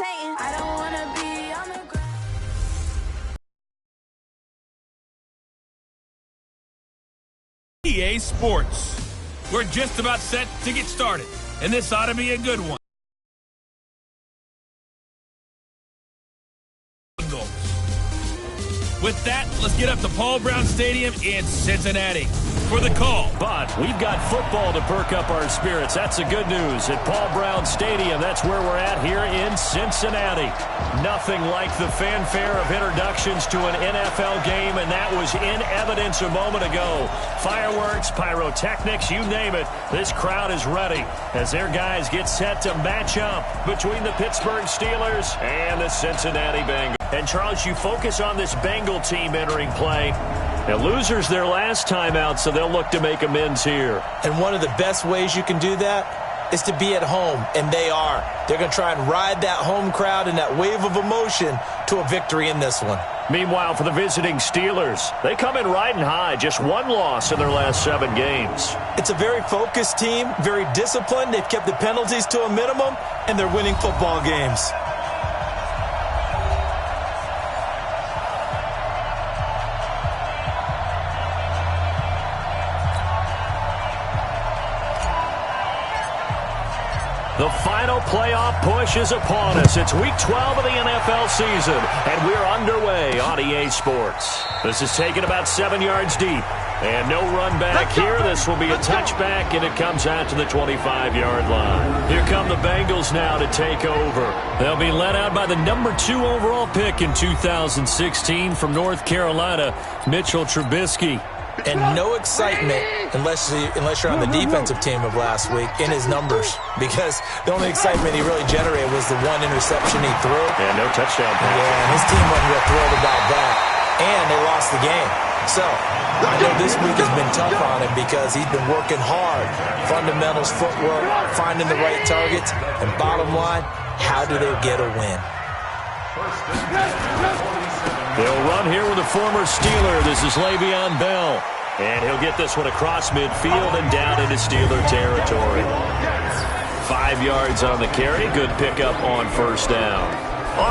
hating. I don't wanna be on the ground. EA Sports. We're just about set to get started, and this ought to be a good one. With that, let's get up to Paul Brown Stadium in Cincinnati for the call. But we've got football to perk up our spirits. That's the good news. At Paul Brown Stadium, that's where we're at here in Cincinnati. Nothing like the fanfare of introductions to an NFL game, and that was in evidence a moment ago. Fireworks, pyrotechnics, you name it. This crowd is ready as their guys get set to match up between the Pittsburgh Steelers and the Cincinnati Bengals. And, Charles, you focus on this Bengal team entering play. Now, losers their last time out, so they'll look to make amends here. And one of the best ways you can do that is to be at home, and they are. They're going to try and ride that home crowd and that wave of emotion to a victory in this one. Meanwhile, for the visiting Steelers, they come in riding high, just one loss in their last 7 games. It's a very focused team, very disciplined. They've kept the penalties to a minimum, and they're winning football games. The final playoff push is upon us. It's Week 12 of the NFL season, and we're underway on EA Sports. This is taken about 7 yards deep, and no run back here. This will be a touchback, and it comes out to the 25-yard line. Here come the Bengals now to take over. They'll be led out by the number 2 overall pick in 2016 from North Carolina, Mitchell Trubisky. And no excitement unless you're on the defensive team of last week in his numbers, because the only excitement he really generated was the one interception he threw. Yeah, no touchdown pass. Yeah, and his team wasn't real thrilled about that. And they lost the game. So I know this week has been tough on him because he's been working hard. Fundamentals, footwork, finding the right targets. And bottom line, how do they get a win? They'll run here with a former Steeler. This is Le'Veon Bell. And he'll get this one across midfield and down into Steeler territory. 5 yards on the carry. Good pickup on first down.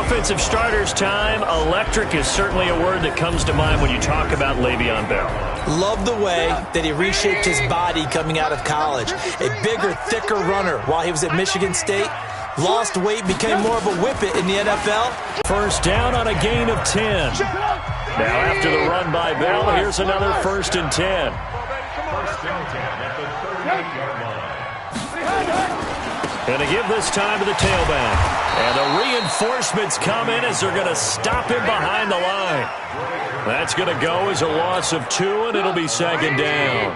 Offensive starters time. Electric is certainly a word that comes to mind when you talk about Le'Veon Bell. Love the way that he reshaped his body coming out of college. A bigger, thicker runner while he was at Michigan State. Lost weight, became more of a whippet in the NFL. First down on a gain of 10. Now after the run by Bell, here's another 1st and 10. And to give this time to the tailback. And the reinforcements come in as they're going to stop him behind the line. That's going to go as a loss of 2, and it'll be 2nd down.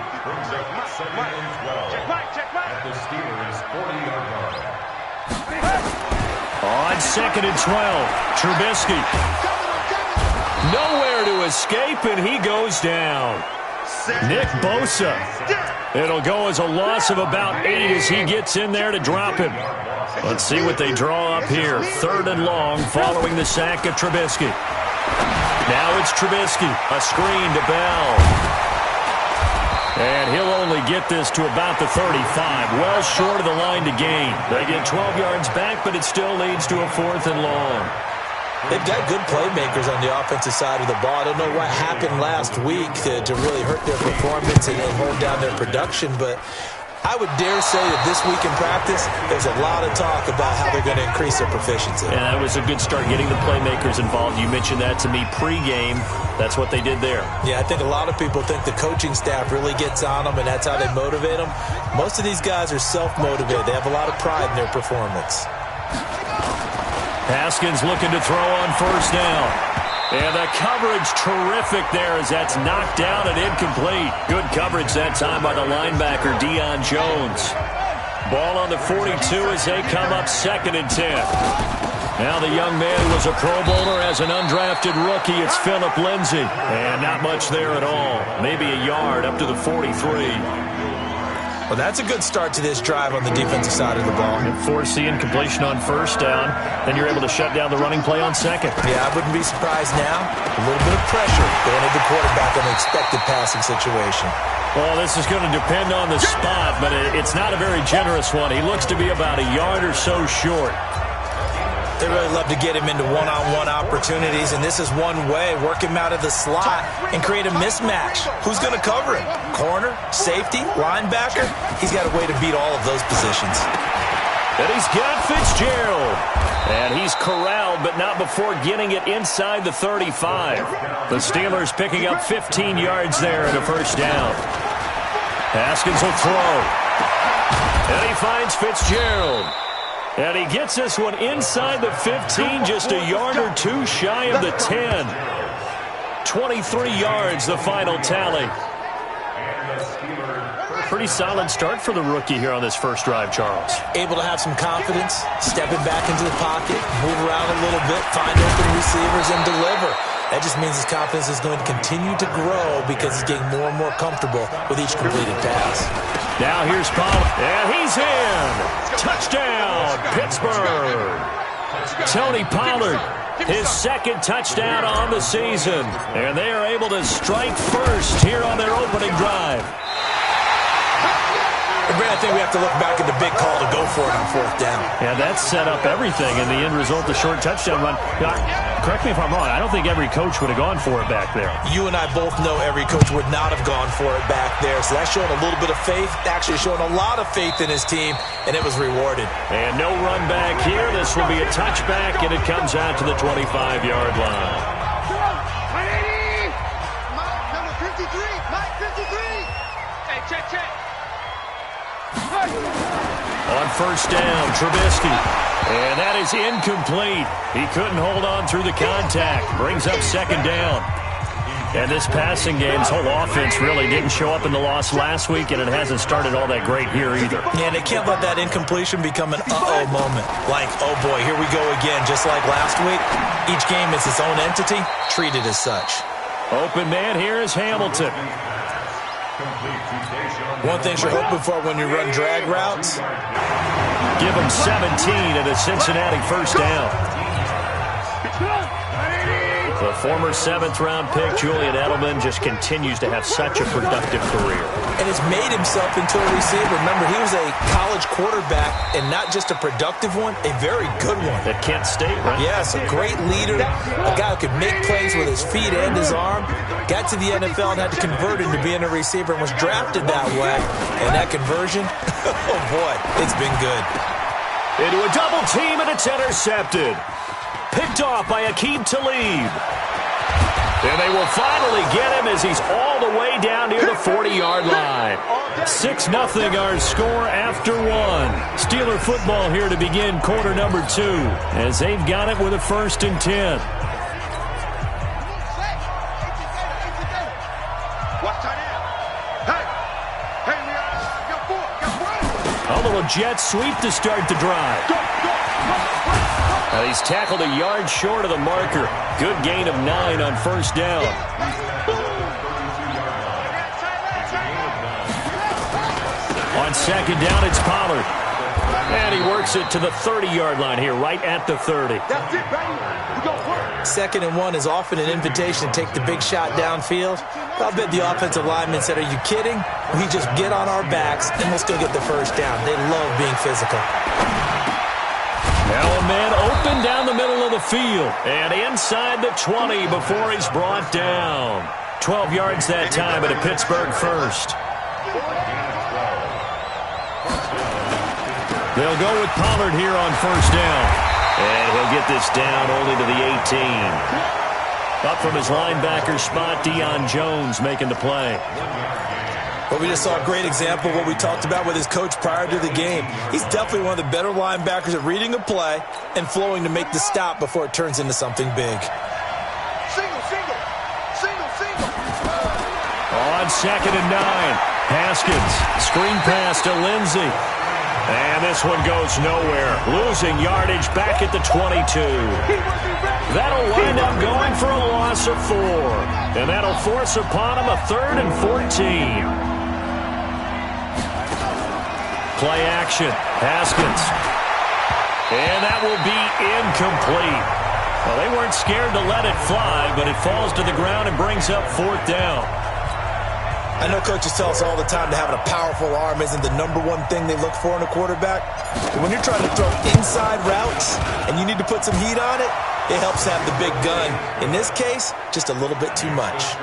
On 2nd and 12, Trubisky. Nowhere to escape, and he goes down. Nick Bosa. It'll go as a loss of about 8 as he gets in there to drop him. Let's see what they draw up here. 3rd and long following the sack of Trubisky. Now it's Trubisky. A screen to Bell. And he'll only get this to about the 35, well short of the line to gain. They get 12 yards back, but it still leads to a 4th and long. They've got good playmakers on the offensive side of the ball. I don't know what happened last week to really hurt their performance and hold down their production, but I would dare say that this week in practice, there's a lot of talk about how they're going to increase their proficiency. And that was a good start, getting the playmakers involved. You mentioned that to me pregame. That's what they did there. Yeah, I think a lot of people think the coaching staff really gets on them, and that's how they motivate them. Most of these guys are self-motivated. They have a lot of pride in their performance. Haskins looking to throw on 1st down. And the coverage terrific there as that's knocked down and incomplete. Good coverage that time by the linebacker, Deion Jones. Ball on the 42 as they come up 2nd and 10. Now the young man who was a Pro Bowler as an undrafted rookie, it's Phillip Lindsay. And not much there at all. Maybe a yard up to the 43. Well, that's a good start to this drive on the defensive side of the ball. And force the incompletion on 1st down. Then you're able to shut down the running play on 2nd. Yeah, I wouldn't be surprised now. A little bit of pressure going at the quarterback in an expected passing situation. Well, this is going to depend on the spot, but it's not a very generous one. He looks to be about a yard or so short. They really love to get him into one-on-one opportunities, and this is one way. Work him out of the slot and create a mismatch. Who's going to cover him? Corner, safety, linebacker? He's got a way to beat all of those positions. And he's got Fitzgerald. And he's corralled, but not before getting it inside the 35. The Steelers picking up 15 yards there and a first down. Haskins will throw. And he finds Fitzgerald. And he gets this one inside the 15, just a yard or two shy of the 10. 23 yards, the final tally. Pretty solid start for the rookie here on this first drive, Charles. Able to have some confidence, stepping back into the pocket, move around a little bit, find open receivers, and deliver. That just means his confidence is going to continue to grow because he's getting more and more comfortable with each completed pass. Now here's Pollard, and he's in. Touchdown, Pittsburgh. Tony Pollard, his second touchdown on the season. And they are able to strike first here on their opening drive. I think we have to look back at the big call to go for it on fourth down. Yeah, that set up everything, and the end result, the short touchdown run. Correct me if I'm wrong, I don't think every coach would have gone for it back there. You and I both know every coach would not have gone for it back there, so that's showing a little bit of faith, actually showing a lot of faith in his team, and it was rewarded. And no run back here. This will be a touchback, and it comes out to the 25-yard line. Number 53, Mike 53. Hey, check. On first down, Trubisky. And that is incomplete. He couldn't hold on through the contact. Brings up second down. And this passing game's whole offense really didn't show up in the loss last week, and it hasn't started all that great here either. Yeah, they can't let that incompletion become an uh-oh moment. Like, oh boy, here we go again. Just like last week, each game is its own entity, treated as such. Open man here is Hamilton. One thing you're hoping for when you run drag routes. Give him 17 at a Cincinnati first down. The former 7th-round pick, Julian Edelman, just continues to have such a productive career. And has made himself into a receiver. Remember, he was a college quarterback, and not just a productive one, a very good one. At Kent State, right? Yes, a great leader, a guy who could make plays with his feet and his arm. Got to the NFL and had to convert into being a receiver and was drafted that way. And that conversion, oh boy, it's been good. Into a double team, and it's intercepted. Picked off by Aqib Talib. And they will finally get him as he's all the way down near the 40-yard line. 6-0 our score after one. Steeler football here to begin quarter number 2 as they've got it with a 1st and 10. A little jet sweep to start the drive. Now he's tackled a yard short of the marker. Good gain of 9 on first down. On second down, it's Pollard. And he works it to the 30-yard line here, right at the 30. That's it, baby. We go work. 2nd and 1 is often an invitation to take the big shot downfield. I'll bet the offensive lineman said, are you kidding? We just get on our backs and let's go get the first down. They love being physical. Now a man open down the middle of the field. And inside the 20 before he's brought down. 12 yards that time at a Pittsburgh first. They'll go with Pollard here on first down. And he'll get this down only to the 18. Up from his linebacker spot, Deion Jones making the play. Well, we just saw a great example of what we talked about with his coach prior to the game. He's definitely one of the better linebackers at reading a play and flowing to make the stop before it turns into something big. Single. On 2nd and 9, Haskins, screen pass to Lindsey. And this one goes nowhere. Losing yardage back at the 22. That'll wind up going for a loss of 4. And that'll force upon him a 3rd and 14. Play action. Haskins. And that will be incomplete. Well, they weren't scared to let it fly, but it falls to the ground and brings up 4th down. I know coaches tell us all the time that having a powerful arm isn't the #1 thing they look for in a quarterback. But when you're trying to throw inside routes and you need to put some heat on it, it helps have the big gun. In this case, just a little bit too much.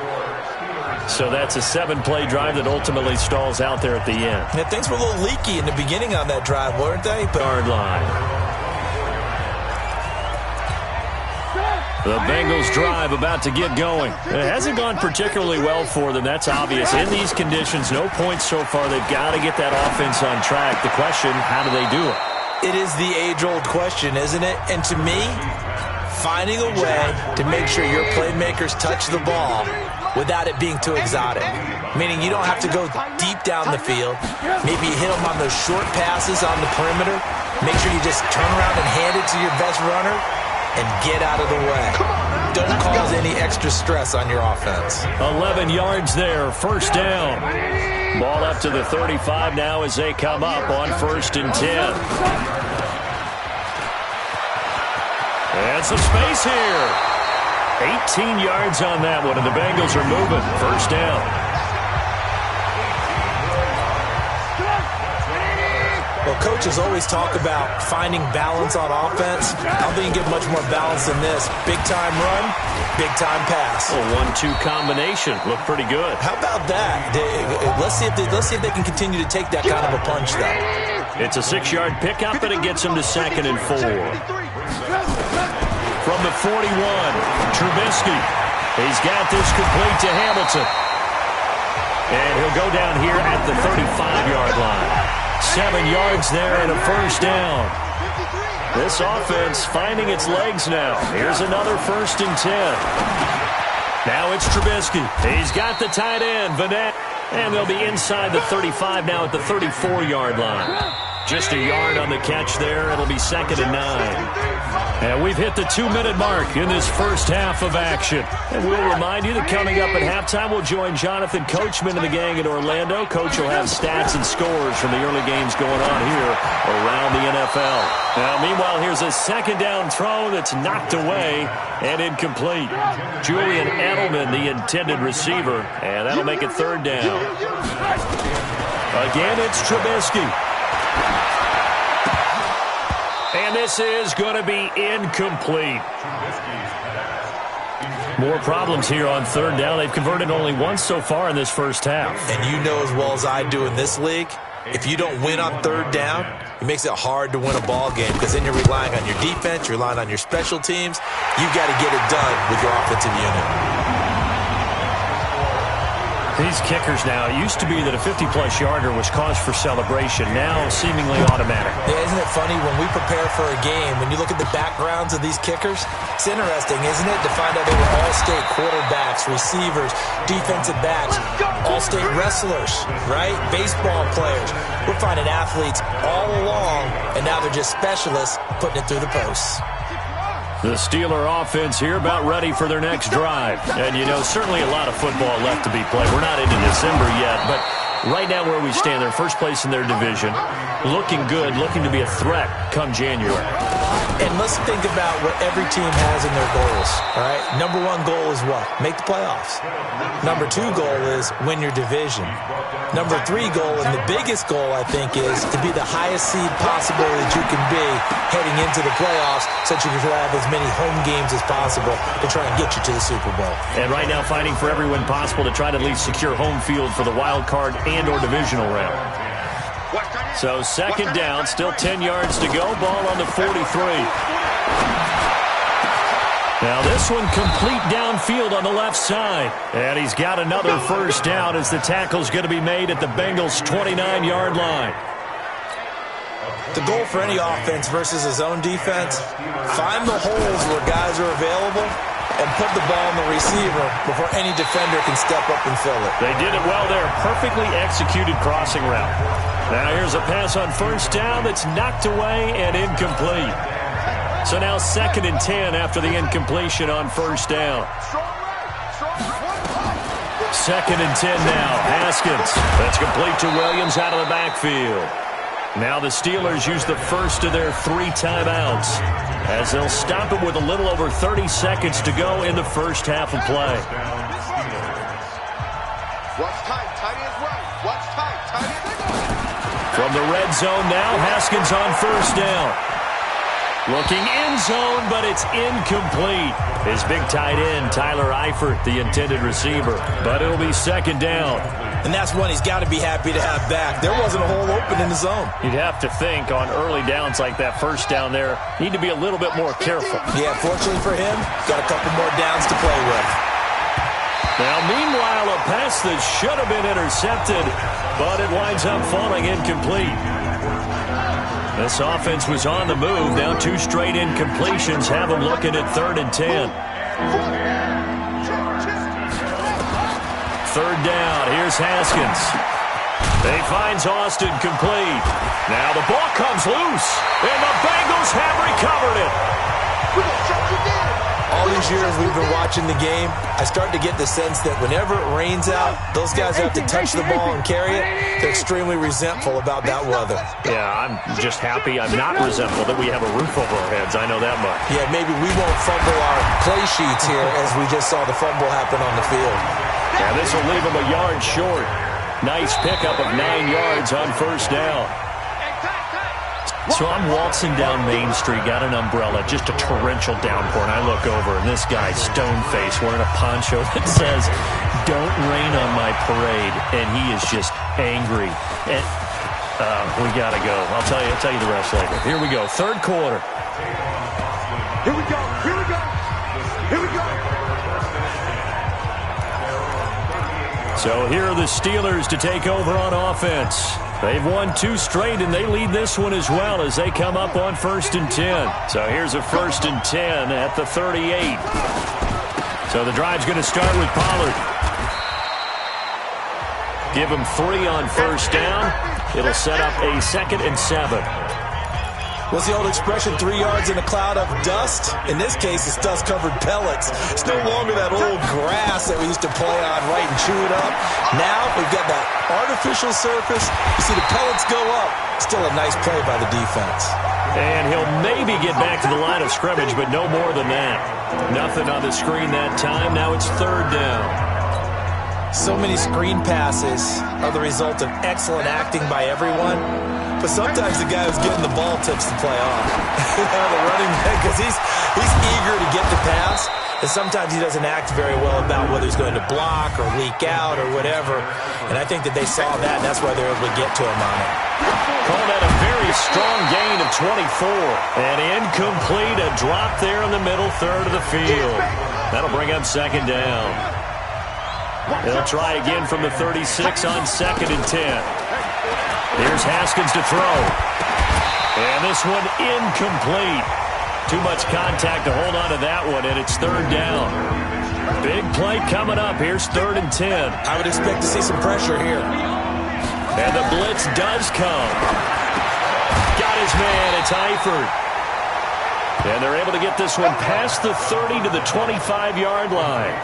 So that's a 7-play drive that ultimately stalls out there at the end. Yeah, things were a little leaky in the beginning on that drive, weren't they? Yard line. The Bengals drive about to get going. It hasn't gone particularly well for them. That's obvious. In these conditions, no points so far. They've got to get that offense on track. The question, how do they do it? It is the age-old question, isn't it? And to me, finding a way to make sure your playmakers touch the ball without it being too exotic. Meaning you don't have to go deep down the field. Maybe you hit them on those short passes on the perimeter. Make sure you just turn around and hand it to your best runner and get out of the way. Don't cause any extra stress on your offense. 11 yards there, first down. Ball up to the 35 now as they come up on 1st and 10. And some space here. 18 yards on that one, and the Bengals are moving. First down. Well, coaches always talk about finding balance on offense. I don't think you get much more balance than this. Big-time run, big-time pass. A 1-2 combination. Looked pretty good. How about that? Let's see if they can continue to take that kind of a punch, though. It's a 6-yard pickup, and it gets them to 2nd and 4. From the 41, Trubisky. He's got this complete to Hamilton. And he'll go down here at the 35-yard line. 7 yards there and a first down. This offense finding its legs now. Here's another 1st and 10. Now it's Trubisky. He's got the tight end, Vanette. And they'll be inside the 35 now at the 34-yard line. Just a yard on the catch there. It'll be 2nd and 9. And we've hit the 2-minute mark in this first half of action. And we'll remind you that coming up at halftime, we'll join Jonathan Coachman and the gang in Orlando. Coach will have stats and scores from the early games going on here around the NFL. Now, meanwhile, here's a 2nd down throw that's knocked away and incomplete. Julian Edelman, the intended receiver, and that'll make it 3rd down. Again, it's Trubisky. And this is going to be incomplete. More problems here on 3rd down. They've converted only once so far in this first half. And you know as well as I do in this league, if you don't win on 3rd down, it makes it hard to win a ball game because then you're relying on your defense, you're relying on your special teams. You've got to get it done with your offensive unit. These kickers now, it used to be that a 50-plus yarder was cause for celebration. Now seemingly automatic. Yeah, isn't it funny when we prepare for a game, when you look at the backgrounds of these kickers, it's interesting, isn't it, to find out they were all-state quarterbacks, receivers, defensive backs, all-state wrestlers, right? Baseball players. We're finding athletes all along, and now they're just specialists putting it through the posts. The Steeler offense here about ready for their next drive. And, you know, certainly a lot of football left to be played. We're not into December yet, but right now where we stand, they're first place in their division. Looking good, looking to be a threat come January. And let's think about what every team has in their goals, all right? Number 1 goal is what? Make the playoffs. Number 2 goal is win your division. Number 3 goal, and the biggest goal, I think, is to be the highest seed possible that you can be heading into the playoffs so that you can have as many home games as possible to try and get you to the Super Bowl. And right now fighting for every win possible to try to at least secure home field for the wild card and or divisional round. So 2nd down, still 10 yards to go. Ball on the 43. Now this one complete downfield on the left side. And he's got another first down as the tackle's going to be made at the Bengals' 29-yard line. The goal for any offense versus his own defense, find the holes where guys are available and put the ball on the receiver before any defender can step up and fill it. They did it well there. Perfectly executed crossing route. Now here's a pass on first down that's knocked away and incomplete. So now 2nd and 10 after the incompletion on first down. 2nd and 10 now. Haskins. That's complete to Williams out of the backfield. Now the Steelers use the first of their 3 timeouts as they'll stop it with a little over 30 seconds to go in the first half of play. Watch tight. Tight ends right. Watch tight. Tight ends. From the red zone now, Haskins on first down. Looking end zone, but it's incomplete. His big tight end, Tyler Eifert, the intended receiver. But it'll be second down. And that's one he's got to be happy to have back. There wasn't a hole open in the zone. You'd have to think on early downs like that first down there, need to be a little bit more careful. Yeah, fortunately for him, got a couple more downs to play with. Now, meanwhile, a pass that should have been intercepted, but it winds up falling incomplete. This offense was on the move. Now 2 straight incompletions have them looking at 3rd and 10. 3rd down. Here's Haskins. He finds Austin complete. Now the ball comes loose, and the Bengals have recovered it. All these years we've been watching the game, I start to get the sense that whenever it rains out, those guys have to touch the ball and carry it. They're extremely resentful about that weather. Yeah, I'm just happy I'm not resentful that we have a roof over our heads. I know that much. Yeah, maybe we won't fumble our play sheets here as we just saw the fumble happen on the field. Yeah, this will leave him a yard short. Nice pickup of 9 yards on first down. So I'm waltzing down Main Street, got an umbrella, just a torrential downpour, and I look over, and this guy, stone-faced, wearing a poncho that says, "Don't rain on my parade," and he is just angry. And we got to go. I'll tell you the rest later. Here we go, 3rd quarter. Here we go. Here we go. Here we go. So here are the Steelers to take over on offense. They've won 2 straight, and they lead this one as well as they come up on 1st and 10. So here's a 1st and 10 at the 38. So the drive's going to start with Pollard. Give him 3 on first down. It'll set up a 2nd and 7. What's the old expression, 3 yards in a cloud of dust? In this case, it's dust-covered pellets. It's no longer that old grass that we used to play on, right, and chew it up. Now we've got that artificial surface. You see the pellets go up. Still a nice play by the defense. And he'll maybe get back to the line of scrimmage, but no more than that. Nothing on the screen that time. Now it's 3rd down. So many screen passes are the result of excellent acting by everyone. But sometimes the guy who's getting the ball tips the play off. The running back, because he's eager to get the pass, and sometimes he doesn't act very well about whether he's going to block or leak out or whatever. And I think that they saw that, and that's why they're able to get to him on it. Call that a very strong gain of 24. And incomplete, a drop there in the middle 3rd of the field. That'll bring up 2nd down. They'll try again from the 36 on 2nd and 10. Here's Haskins to throw. And this one incomplete. Too much contact to hold on to that one, and it's 3rd down. Big play coming up. Here's 3rd and 10. I would expect to see some pressure here. And the blitz does come. Got his man. It's Eifert. And they're able to get this one past the 30 to the 25-yard line.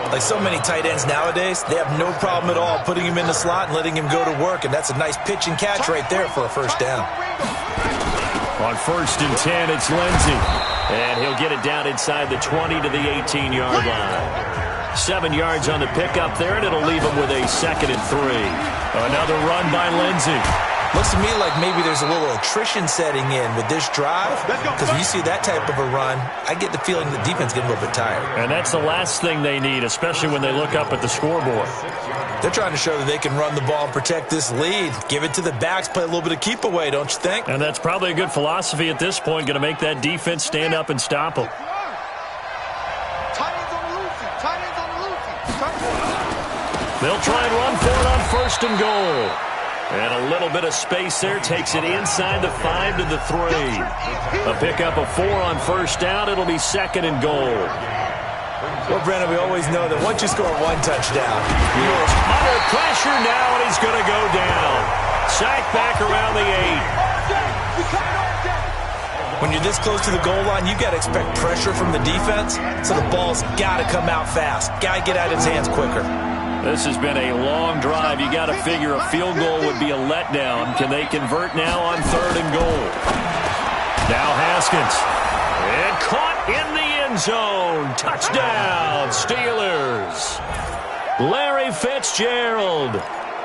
Like so many tight ends nowadays, they have no problem at all putting him in the slot and letting him go to work, and that's a nice pitch and catch right there for a 1st down. On 1st and 10, it's Lindsey. And he'll get it down inside the 20 to the 18-yard line. 7 yards on the pickup there, and it'll leave him with a 2nd and 3. Another run by Lindsey. Looks to me like maybe there's a little attrition setting in with this drive, because when you see that type of a run, I get the feeling the defense getting a little bit tired. And that's the last thing they need, especially when they look up at the scoreboard. They're trying to show that they can run the ball and protect this lead. Give it to the backs, play a little bit of keep away, don't you think? And that's probably a good philosophy at this point, going to make that defense stand up and stop them. They'll try and run for it on 1st and goal. And a little bit of space there takes it inside the 5 to the 3. A pickup of 4 on 1st down. It'll be 2nd and goal. Well, Brennan, we always know that once you score 1 touchdown, He's under pressure now, and he's going to go down. Sacked back around the 8. when you're this close to the goal line, you got to expect pressure from the defense, so the ball's got to come out fast. Got to get out of his hands quicker. This has been a long drive. You got to figure a field goal would be a letdown. Can they convert now on 3rd and goal? Now Haskins. And caught in the end end zone. Touchdown, Steelers. Larry Fitzgerald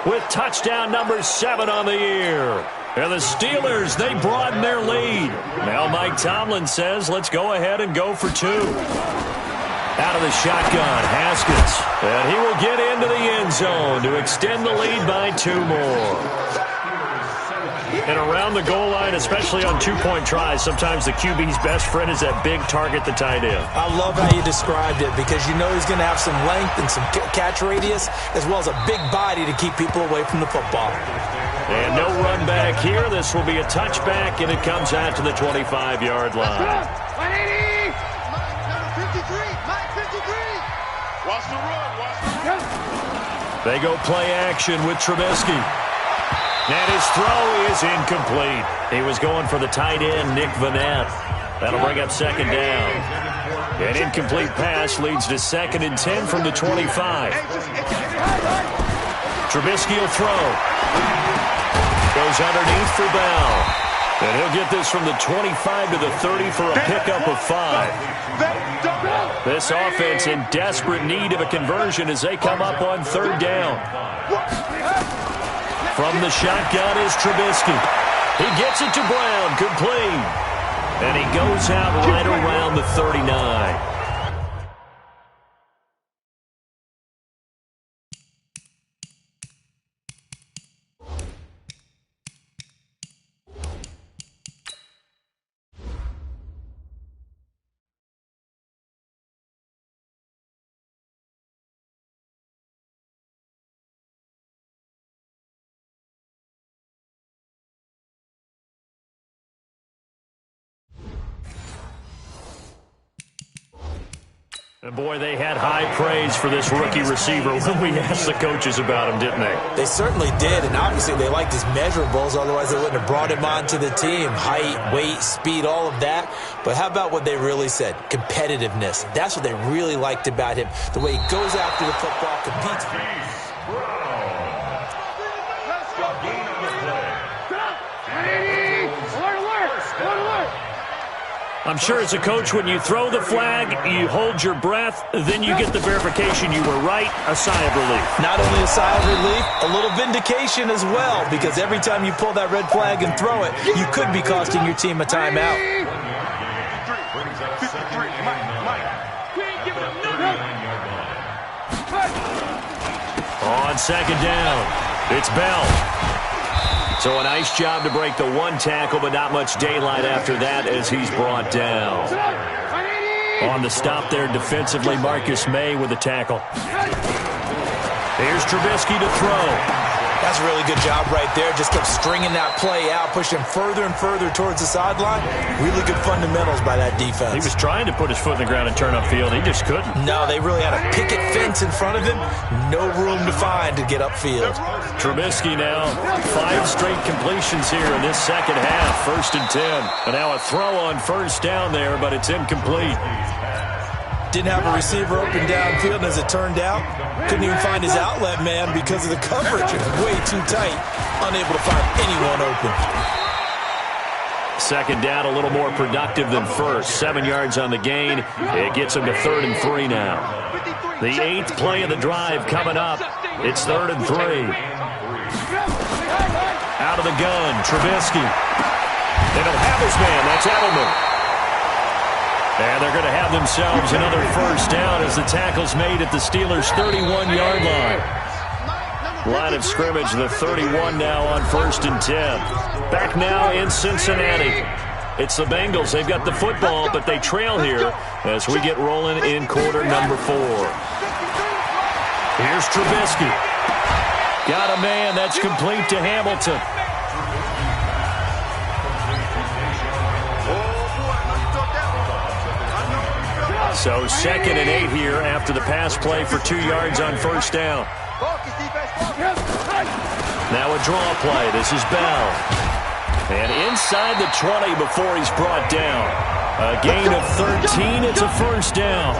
with touchdown number 7 on the year. And the Steelers, they broaden their lead. Now Mike Tomlin says, let's go ahead and go for 2. Out of the shotgun, Haskins. And he will get into the end zone to extend the lead by 2 more. And around the goal line, especially on 2-point tries, sometimes the QB's best friend is that big target, the tight end. I love how you described it because you know he's going to have some length and some catch radius as well as a big body to keep people away from the football. And no run back here. This will be a touchback, and it comes out to the 25-yard line. 180! Number 53, Mike 53! Watch the run, watch the run. They go play action with Trubisky. And his throw is incomplete. He was going for the tight end, Nick Vanette. That'll bring up 2nd down. An incomplete pass leads to 2nd and 10 from the 25. Trubisky will throw. Goes underneath for Bell. And he'll get this from the 25 to the 30 for a pickup of 5. This offense in desperate need of a conversion as they come up on 3rd down. From the shotgun is Trubisky. He gets it to Brown, complete. And he goes out right around the 39. And boy, they had high praise for this rookie receiver when we asked the coaches about him, didn't they? They certainly did, and obviously they liked his measurables, otherwise they wouldn't have brought him onto the team. Height, weight, speed, all of that. But how about what they really said? Competitiveness. That's what they really liked about him. The way he goes after the football, competes. I'm sure as a coach, when you throw the flag, you hold your breath, then you get the verification you were right, a sigh of relief. Not only a sigh of relief, a little vindication as well, because every time you pull that red flag and throw it, you could be costing your team a timeout. On 2nd down, it's Bell. So a nice job to break the 1 tackle, but not much daylight after that as he's brought down. On the stop there defensively, Marcus May with the tackle. Here's Trubisky to throw. That's a really good job right there. Just kept stringing that play out, pushing further and further towards the sideline. Really good fundamentals by that defense. He was trying to put his foot in the ground and turn upfield. He just couldn't. No, they really had a picket fence in front of him. No room to find to get upfield. Trubisky now, 5 straight completions here in this second half. 1st and 10. And now a throw on 1st down there, but it's incomplete. Didn't have a receiver open downfield, and as it turned out, couldn't even find his outlet man because of the coverage. It was way too tight, unable to find anyone open. 2nd down, a little more productive than 1st. 7 yards on the gain. It gets him to 3rd and 3 now. The 8th play of the drive coming up. It's 3rd and 3. Out of the gun, Trubisky. And he'll have his man. That's Edelman. And they're going to have themselves another 1st down as the tackle's made at the Steelers' 31-yard line. Line of scrimmage, the 31 now on 1st and 10. Back now in Cincinnati. It's the Bengals. They've got the football, but they trail here as we get rolling in quarter number 4. Here's Trubisky. Got a man. That's complete to Hamilton. So 2nd and 8 here after the pass play for 2 yards on 1st down. Now a draw play. This is Bell. And inside the 20 before he's brought down. A gain of 13. It's a 1st down.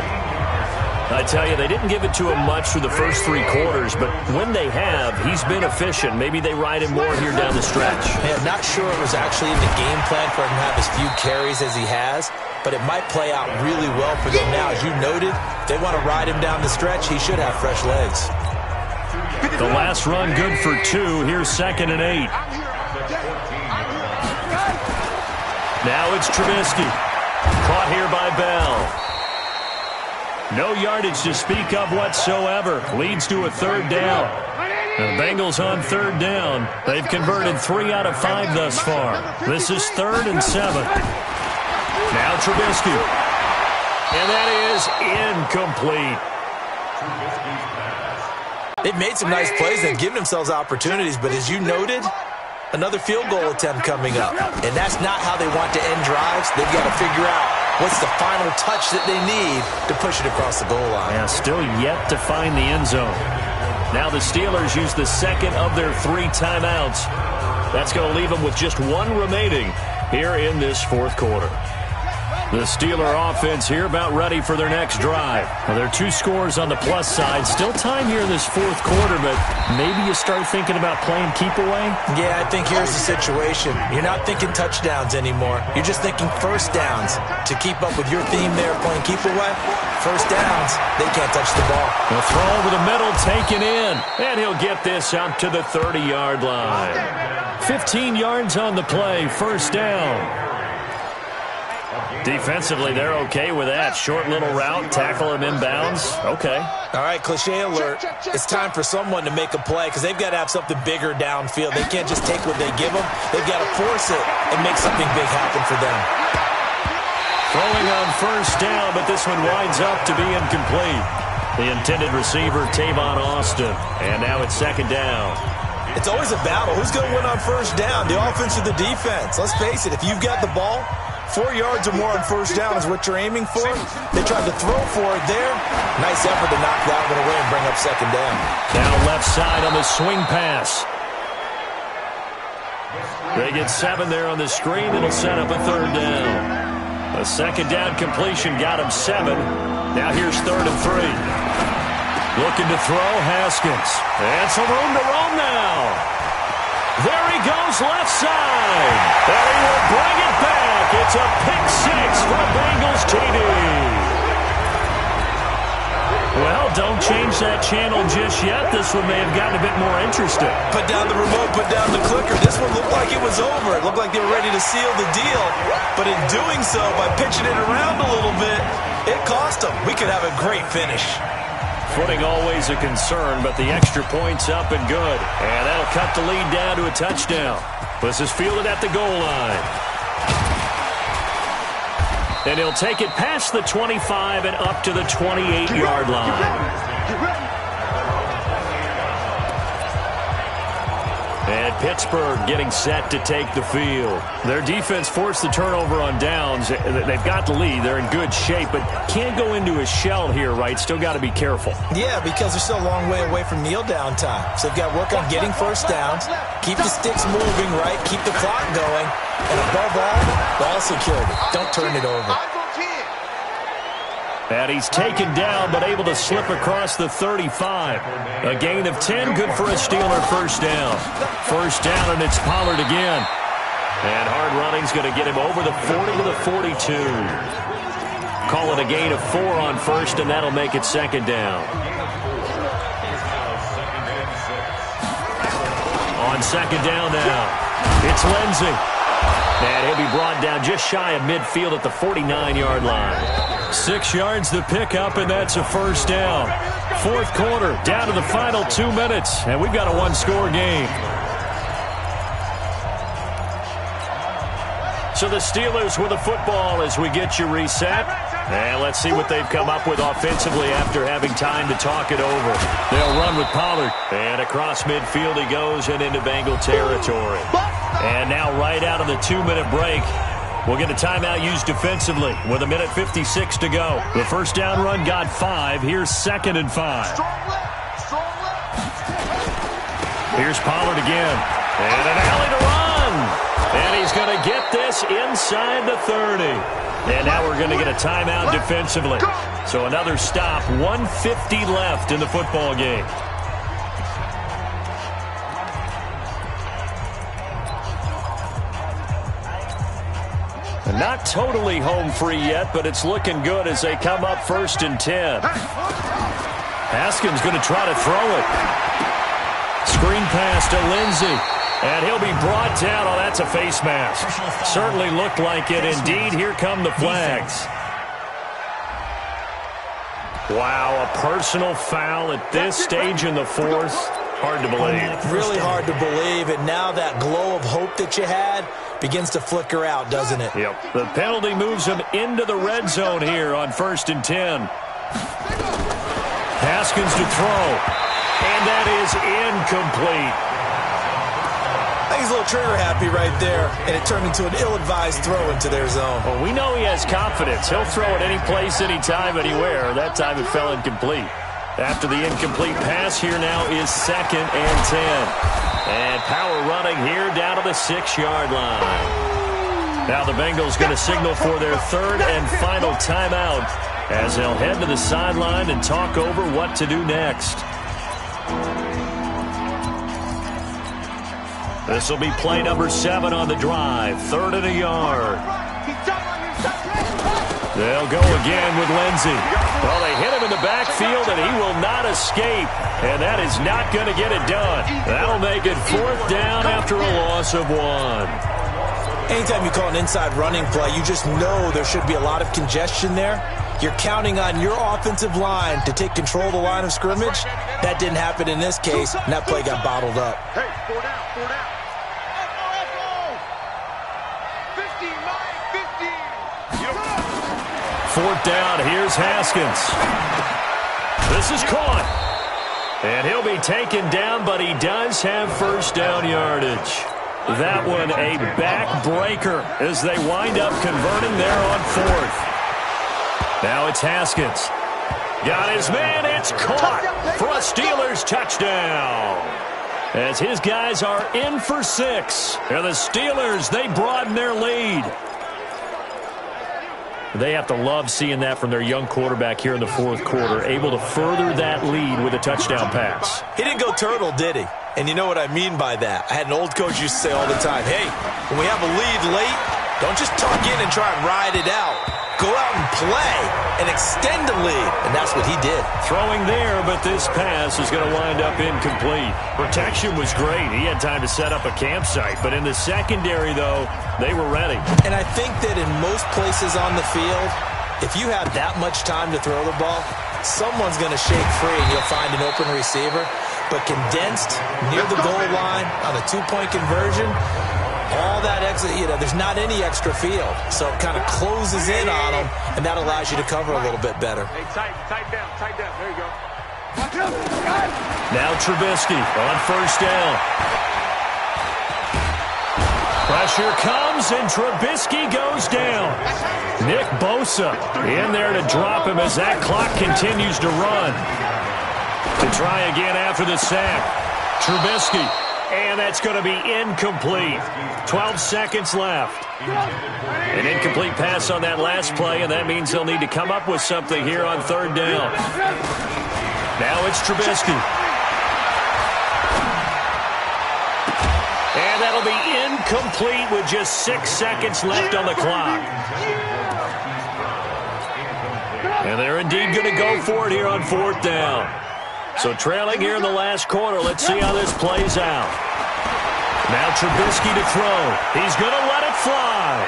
I tell you, they didn't give it to him much through the first 3 quarters, but when they have, he's been efficient. Maybe they ride him more here down the stretch. Yeah, I'm not sure it was actually in the game plan for him to have as few carries as he has, but it might play out really well for them now. As you noted, if they want to ride him down the stretch, he should have fresh legs. The last run good for 2. Here's 2nd and 8. Now it's Trubisky. Caught here by Bell. No yardage to speak of whatsoever. Leads to a 3rd down. The Bengals on 3rd down. They've converted 3 out of 5 thus far. This is 3rd and 7. Now Trubisky. And that is incomplete. They've made some nice plays. They've given themselves opportunities, but as you noted, another field goal attempt coming up. And that's not how they want to end drives. They've got to figure out what's the final touch that they need to push it across the goal line. Yeah, still yet to find the end zone. Now the Steelers use the 2nd of their 3 timeouts. That's going to leave them with just 1 remaining here in this 4th quarter. The Steeler offense here about ready for their next drive. Well, there are 2 scores on the plus side. Still time here in this 4th quarter, but maybe you start thinking about playing keep away? Yeah, I think here's the situation. You're not thinking touchdowns anymore. You're just thinking first downs. To keep up with your theme there, playing keep away, first downs, they can't touch the ball. The throw over the middle, taken in. And he'll get this up to the 30-yard line. 15 yards on the play, first down. Defensively, they're okay with that. Short little route, tackle him inbounds. Okay. All right, cliche alert. It's time for someone to make a play because they've got to have something bigger downfield. They can't just take what they give them. They've got to force it and make something big happen for them. Throwing on first down, but this one winds up to be incomplete. The intended receiver, Tavon Austin. And now it's 2nd down. It's always a battle. Who's going to win on first down, the offense or the defense? Let's face it, if you've got the ball, 4 yards or more on first down is what you're aiming for. They tried to throw for it there. Nice effort to knock that one away and bring up 2nd down. Now left side on the swing pass. They get 7 there on the screen. It'll set up a 3rd down. A 2nd down completion got him 7. Now here's 3rd and 3. Looking to throw, Haskins. And some room to roam now. There he goes, left side. And he will bring it back. It's a pick 6 for Bengals TD. Well, don't change that channel just yet. This one may have gotten a bit more interesting. Put down the remote, put down the clicker. This one looked like it was over. It looked like they were ready to seal the deal. But in doing so, by pitching it around a little bit, it cost them. We could have a great finish. Footing always a concern, but the extra point's up and good. And that'll cut the lead down to a touchdown. This is fielded at the goal line. And he'll take it past the 25 and up to the 28-yard line. And Pittsburgh getting set to take the field. Their defense forced the turnover on downs. They've got the lead. They're in good shape, but can't go into a shell here, right? Still got to be careful. Yeah, because they're still a long way away from kneel down time. So they've got to work on getting first downs, keep the sticks moving, right? Keep the clock going. And above all, ball security. Don't turn it over. And he's taken down, but able to slip across the 35. A gain of 10, good for a Steeler first down. First down, and it's Pollard again. And hard running's going to get him over the 40 to the 42. Call it a gain of 4 on first, and that'll make it 2nd down. On 2nd down now, it's Lindsey. And he'll be brought down just shy of midfield at the 49-yard line. 6 yards the pickup, and that's a first down. 4th quarter, down to the final 2 minutes, and we've got a one-score game. So the Steelers with the football as we get you reset. And let's see what they've come up with offensively after having time to talk it over. They'll run with Pollard. And across midfield he goes and into Bengal territory. And now right out of the 2-minute break, we'll get a timeout used defensively with 1:56 to go. The first down run got 5. Here's 2nd and 5. Here's Pollard again. And an alley to run. And he's going to get this inside the 30. And now we're going to get a timeout defensively. So another stop, 1:50 left in the football game. Not totally home free yet, but it's looking good as they come up 1st and 10. Haskins going to try to throw it. Screen pass to Lindsey. And he'll be brought down. Oh, that's a face mask. Certainly looked like it. Indeed, here come the flags. Wow, a personal foul at this stage in the 4th. Hard to believe. Really hard to believe. And now that glow of hope that you had begins to flicker out, doesn't it? Yep. The penalty moves him into the red zone here on 1st and 10. Haskins to throw. And that is incomplete. I think he's a little trigger happy right there, and it turned into an ill-advised throw into their zone. Well, we know he has confidence. He'll throw it any place, anytime, anywhere. That time it fell incomplete. After the incomplete pass, here now is 2nd and 10. And power running here down to the 6-yard line. Now the Bengals going to signal for their 3rd and final timeout as they'll head to the sideline and talk over what to do next. This will be play number 7 on the drive. 3rd and a yard. They'll go again with Lindsey. Well, they hit him in the backfield, and he will not escape. And that is not going to get it done. That'll make it 4th down after a loss of 1. Anytime you call an inside running play, you just know there should be a lot of congestion there. You're counting on your offensive line to take control of the line of scrimmage. That didn't happen in this case, and that play got bottled up. Hey, 4 down, 4 down. 50, Mike, 50. 4th down, here's Haskins. This is caught. And he'll be taken down, but he does have 1st down yardage. That one a backbreaker as they wind up converting there on 4th. Now it's Haskins. Got his man, it's caught for a Steelers touchdown. As his guys are in for 6. And the Steelers, they broaden their lead. They have to love seeing that from their young quarterback here in the 4th quarter, able to further that lead with a touchdown pass. He didn't go turtle, did he? And you know what I mean by that. I had an old coach used to say all the time, hey, when we have a lead late, don't just tuck in and try and ride it out. Go out and play and extend the lead. And that's what he did. Throwing there, but this pass is going to wind up incomplete. Protection was great. He had time to set up a campsite. But in the secondary, though, they were ready. And I think that in most places on the field, if you have that much time to throw the ball, someone's going to shake free and you'll find an open receiver. But condensed near the goal line on a 2-point conversion, all that extra, there's not any extra field. So it kind of closes in on them, and that allows you to cover a little bit better. Hey, tight down. There you go. Now Trubisky on 1st down. Pressure comes, and Trubisky goes down. Nick Bosa in there to drop him as that clock continues to run. To try again after the sack. Trubisky. And that's going to be incomplete. 12 seconds left. An incomplete pass on that last play, and that means they'll need to come up with something here on 3rd down. Now it's Trubisky. And that'll be incomplete with just 6 seconds left on the clock. And they're indeed going to go for it here on 4th down. So trailing here in the last quarter. Let's see how this plays out. Now Trubisky to throw. He's going to let it fly.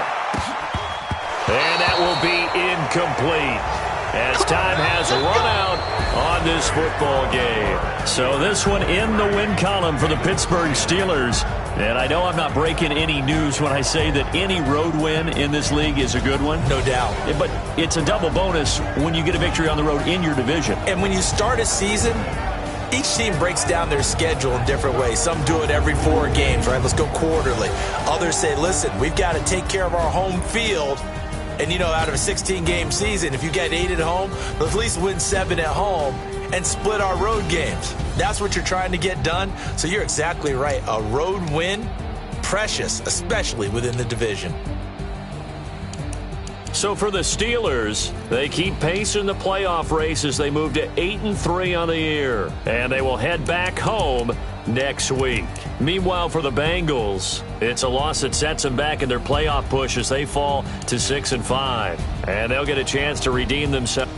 And that will be incomplete as time has run out on this football game. So this one in the win column for the Pittsburgh Steelers. And I know I'm not breaking any news when I say that any road win in this league is a good one. No doubt. But it's a double bonus when you get a victory on the road in your division. And when you start a season, each team breaks down their schedule in different ways. Some do it every 4 games, right? Let's go quarterly. Others say, listen, we've got to take care of our home field. And, out of a 16-game season, if you get 8 at home, let's at least win 7 at home and split our road games. That's what you're trying to get done. So you're exactly right. A road win precious, especially within the division. So for the Steelers, they keep pace in the playoff race as they move to 8-3 on the year. And they will head back home next week. Meanwhile, for the Bengals, it's a loss that sets them back in their playoff push as they fall to 6-5. And they'll get a chance to redeem themselves.